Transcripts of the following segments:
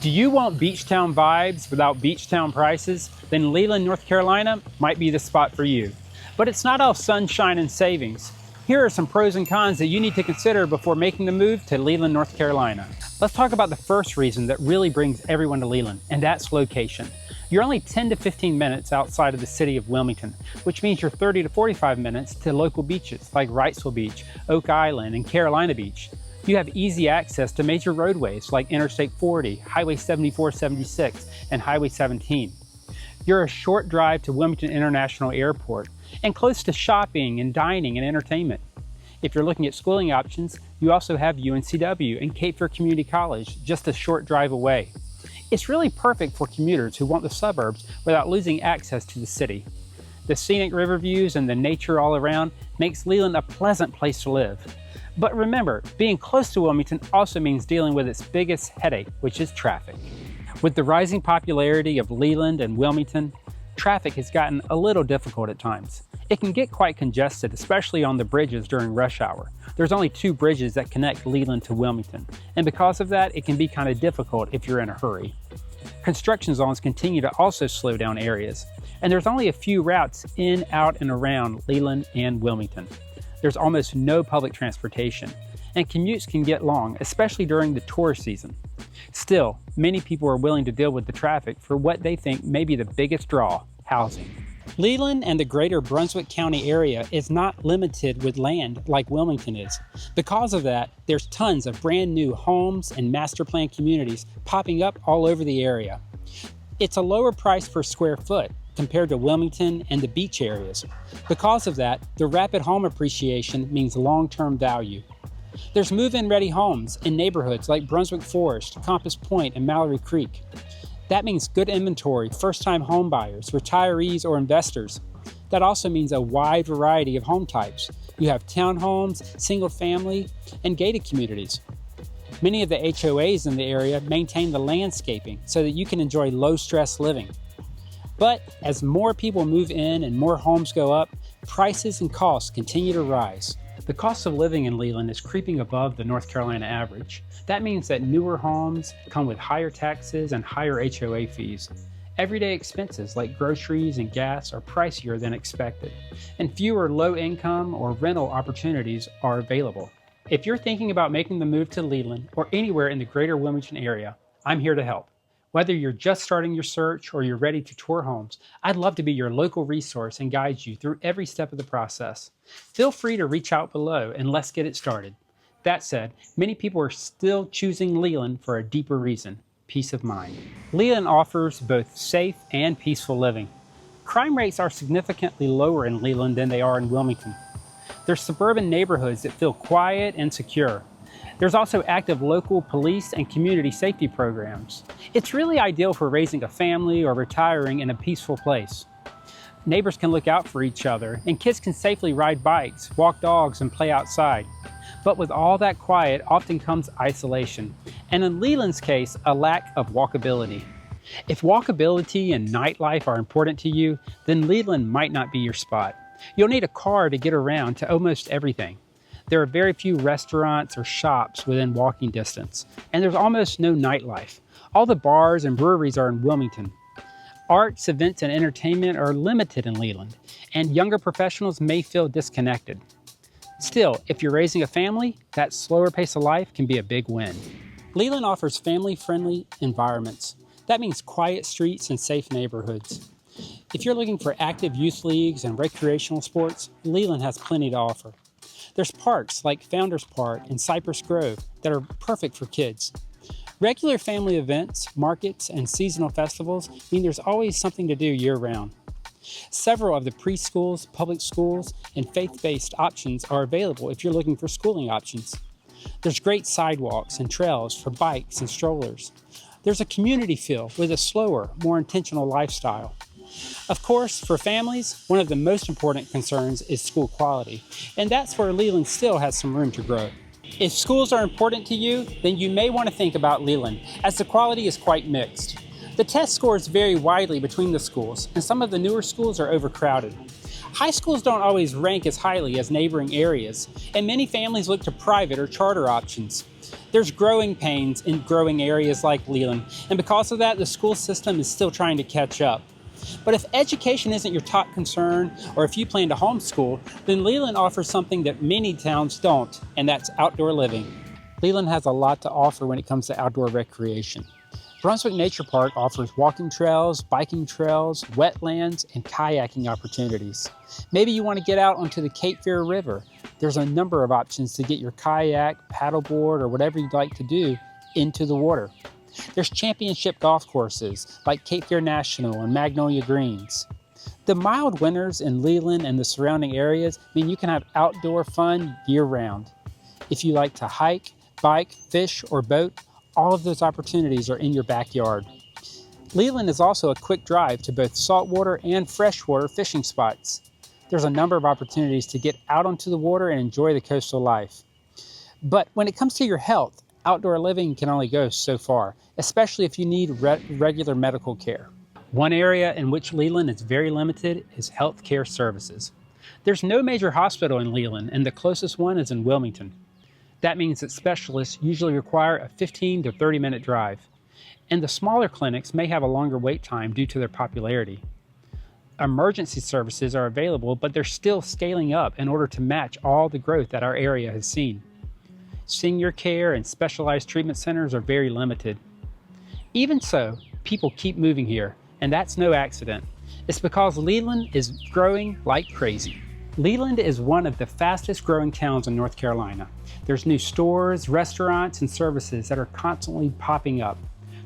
Do you want beach town vibes without beach town prices? Then Leland, North Carolina might be the spot for you. But it's not all sunshine and savings. Here are some pros and cons that you need to consider before making the move to Leland, North Carolina. Let's talk about the first reason that really brings everyone to Leland, and that's location. You're only 10 to 15 minutes outside of the city of Wilmington, which means you're 30 to 45 minutes to local beaches like Wrightsville Beach, Oak Island, and Carolina Beach. You have easy access to major roadways like Interstate 40, Highway 74, 76, and Highway 17. You're a short drive to Wilmington International Airport and close to shopping and dining and entertainment. If you're looking at schooling options, you also have UNCW and Cape Fear Community College just a short drive away. It's really perfect for commuters who want the suburbs without losing access to the city. The scenic river views and the nature all around makes Leland a pleasant place to live. But remember, being close to Wilmington also means dealing with its biggest headache, which is traffic. With the rising popularity of Leland and Wilmington, traffic has gotten a little difficult at times. It can get quite congested, especially on the bridges during rush hour. There's only 2 bridges that connect Leland to Wilmington, and because of that, it can be kind of difficult if you're in a hurry. Construction zones continue to also slow down areas, and there's only a few routes in, out, and around Leland and Wilmington. There's almost no public transportation, and commutes can get long, especially during the tourist season. Still, many people are willing to deal with the traffic for what they think may be the biggest draw: housing. Leland and the greater Brunswick County area is not limited with land like Wilmington is. Because of that, there's tons of brand new homes and master plan communities popping up all over the area. It's a lower price per square foot compared to Wilmington and the beach areas. Because of that, the rapid home appreciation means long-term value. There's move-in ready homes in neighborhoods like Brunswick Forest, Compass Point, and Mallory Creek. That means good inventory, first-time home buyers, retirees, or investors. That also means a wide variety of home types. You have townhomes, single-family, and gated communities. Many of the HOAs in the area maintain the landscaping so that you can enjoy low-stress living. But as more people move in and more homes go up, prices and costs continue to rise. The cost of living in Leland is creeping above the North Carolina average. That means that newer homes come with higher taxes and higher HOA fees. Everyday expenses like groceries and gas are pricier than expected, and fewer low-income or rental opportunities are available. If you're thinking about making the move to Leland or anywhere in the greater Wilmington area, I'm here to help. Whether you're just starting your search or you're ready to tour homes, I'd love to be your local resource and guide you through every step of the process. Feel free to reach out below and let's get it started. That said, many people are still choosing Leland for a deeper reason: peace of mind. Leland offers both safe and peaceful living. Crime rates are significantly lower in Leland than they are in Wilmington. There's suburban neighborhoods that feel quiet and secure. There's also active local police and community safety programs. It's really ideal for raising a family or retiring in a peaceful place. Neighbors can look out for each other, and kids can safely ride bikes, walk dogs, and play outside. But with all that quiet often comes isolation, and in Leland's case, a lack of walkability. If walkability and nightlife are important to you, then Leland might not be your spot. You'll need a car to get around to almost everything. There are very few restaurants or shops within walking distance, and there's almost no nightlife. All the bars and breweries are in Wilmington. Arts, events, and entertainment are limited in Leland, and younger professionals may feel disconnected. Still, if you're raising a family, that slower pace of life can be a big win. Leland offers family-friendly environments. That means quiet streets and safe neighborhoods. If you're looking for active youth leagues and recreational sports, Leland has plenty to offer. There's parks like Founders Park and Cypress Grove that are perfect for kids. Regular family events, markets, and seasonal festivals mean there's always something to do year-round. Several of the preschools, public schools, and faith-based options are available if you're looking for schooling options. There's great sidewalks and trails for bikes and strollers. There's a community feel with a slower, more intentional lifestyle. Of course, for families, one of the most important concerns is school quality, and that's where Leland still has some room to grow. If schools are important to you, then you may want to think about Leland, as the quality is quite mixed. The test scores vary widely between the schools, and some of the newer schools are overcrowded. High schools don't always rank as highly as neighboring areas, and many families look to private or charter options. There's growing pains in growing areas like Leland, and because of that, the school system is still trying to catch up. But if education isn't your top concern, or if you plan to homeschool, then Leland offers something that many towns don't, and that's outdoor living. Leland has a lot to offer when it comes to outdoor recreation. Brunswick Nature Park offers walking trails, biking trails, wetlands, and kayaking opportunities. Maybe you want to get out onto the Cape Fear River. There's a number of options to get your kayak, paddleboard, or whatever you'd like to do into the water. There's championship golf courses like Cape Fear National and Magnolia Greens. The mild winters in Leland and the surrounding areas mean you can have outdoor fun year-round. If you like to hike, bike, fish, or boat, all of those opportunities are in your backyard. Leland is also a quick drive to both saltwater and freshwater fishing spots. There's a number of opportunities to get out onto the water and enjoy the coastal life. But when it comes to your health, outdoor living can only go so far, especially if you need regular medical care. One area in which Leland is very limited is health care services. There's no major hospital in Leland, and the closest one is in Wilmington. That means that specialists usually require a 15 to 30-minute drive, and the smaller clinics may have a longer wait time due to their popularity. Emergency services are available, but they're still scaling up in order to match all the growth that our area has seen. Senior care and specialized treatment centers are very limited. Even so, people keep moving here, and that's no accident. It's because Leland is growing like crazy. Leland is one of the fastest growing towns in North Carolina. There's new stores, restaurants, and services that are constantly popping up.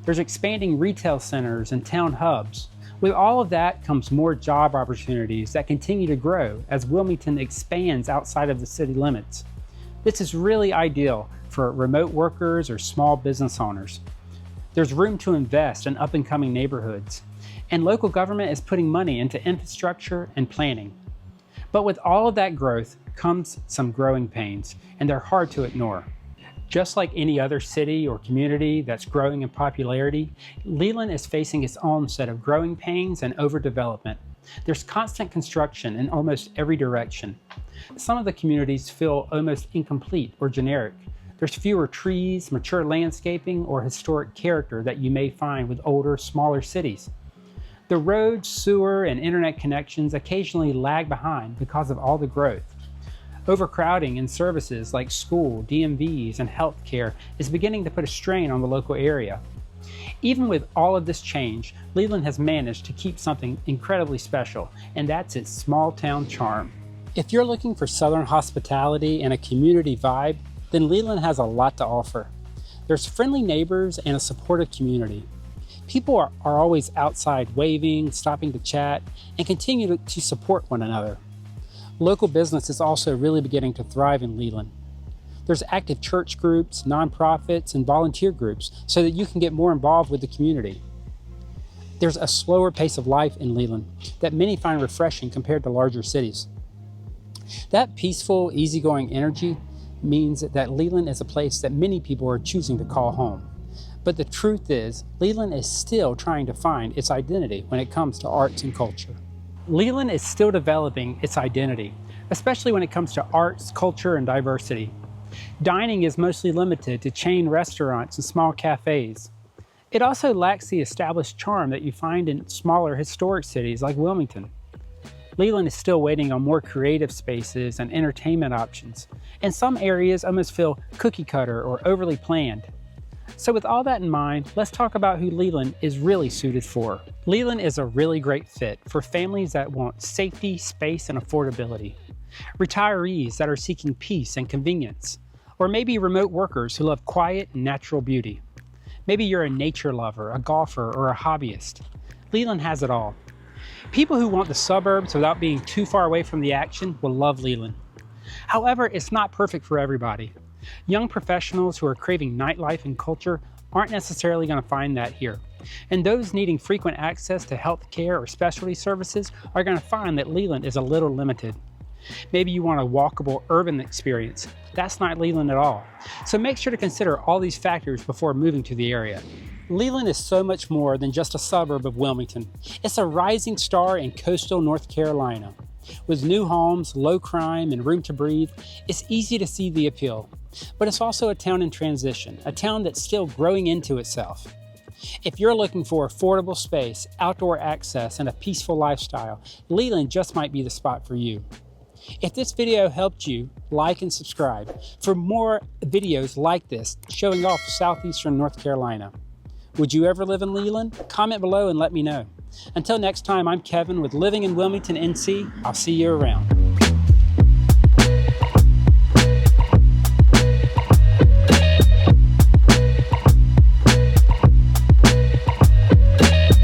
There's expanding retail centers and town hubs. With all of that comes more job opportunities that continue to grow as Wilmington expands outside of the city limits. This is really ideal for remote workers or small business owners. There's room to invest in up-and-coming neighborhoods, and local government is putting money into infrastructure and planning. But with all of that growth comes some growing pains, and they're hard to ignore. Just like any other city or community that's growing in popularity, Leland is facing its own set of growing pains and overdevelopment. There's constant construction in almost every direction. Some of the communities feel almost incomplete or generic. There's fewer trees, mature landscaping, or historic character that you may find with older, smaller cities. The roads, sewer, and internet connections occasionally lag behind because of all the growth. Overcrowding in services like school, DMVs, and healthcare is beginning to put a strain on the local area. Even with all of this change, Leland has managed to keep something incredibly special, and that's its small town charm. If you're looking for Southern hospitality and a community vibe, then Leland has a lot to offer. There's friendly neighbors and a supportive community. People are always outside waving, stopping to chat, and continue to support one another. Local business is also really beginning to thrive in Leland. There's active church groups, nonprofits, and volunteer groups so that you can get more involved with the community. There's a slower pace of life in Leland that many find refreshing compared to larger cities. That peaceful, easygoing energy means that Leland is a place that many people are choosing to call home. But the truth is, Leland is still trying to find its identity when it comes to arts and culture. Leland is still developing its identity, especially when it comes to arts, culture, and diversity. Dining is mostly limited to chain restaurants and small cafes. It also lacks the established charm that you find in smaller historic cities like Wilmington. Leland is still waiting on more creative spaces and entertainment options, and some areas almost feel cookie cutter or overly planned. So with all that in mind, let's talk about who Leland is really suited for. Leland is a really great fit for families that want safety, space, and affordability. Retirees that are seeking peace and convenience. Or maybe remote workers who love quiet and natural beauty. Maybe you're a nature lover, a golfer, or a hobbyist. Leland has it all. People who want the suburbs without being too far away from the action will love Leland. However, it's not perfect for everybody. Young professionals who are craving nightlife and culture aren't necessarily going to find that here. And those needing frequent access to health care or specialty services are going to find that Leland is a little limited. Maybe you want a walkable urban experience. That's not Leland at all. So make sure to consider all these factors before moving to the area. Leland is so much more than just a suburb of Wilmington. It's a rising star in coastal North Carolina. With new homes, low crime, and room to breathe, it's easy to see the appeal. But it's also a town in transition, a town that's still growing into itself. If you're looking for affordable space, outdoor access, and a peaceful lifestyle, Leland just might be the spot for you. If this video helped you, like and subscribe for more videos like this showing off southeastern North Carolina. Would you ever live in Leland? Comment below and let me know. Until next time, I'm Kevin with Living in Wilmington, NC. I'll see you around.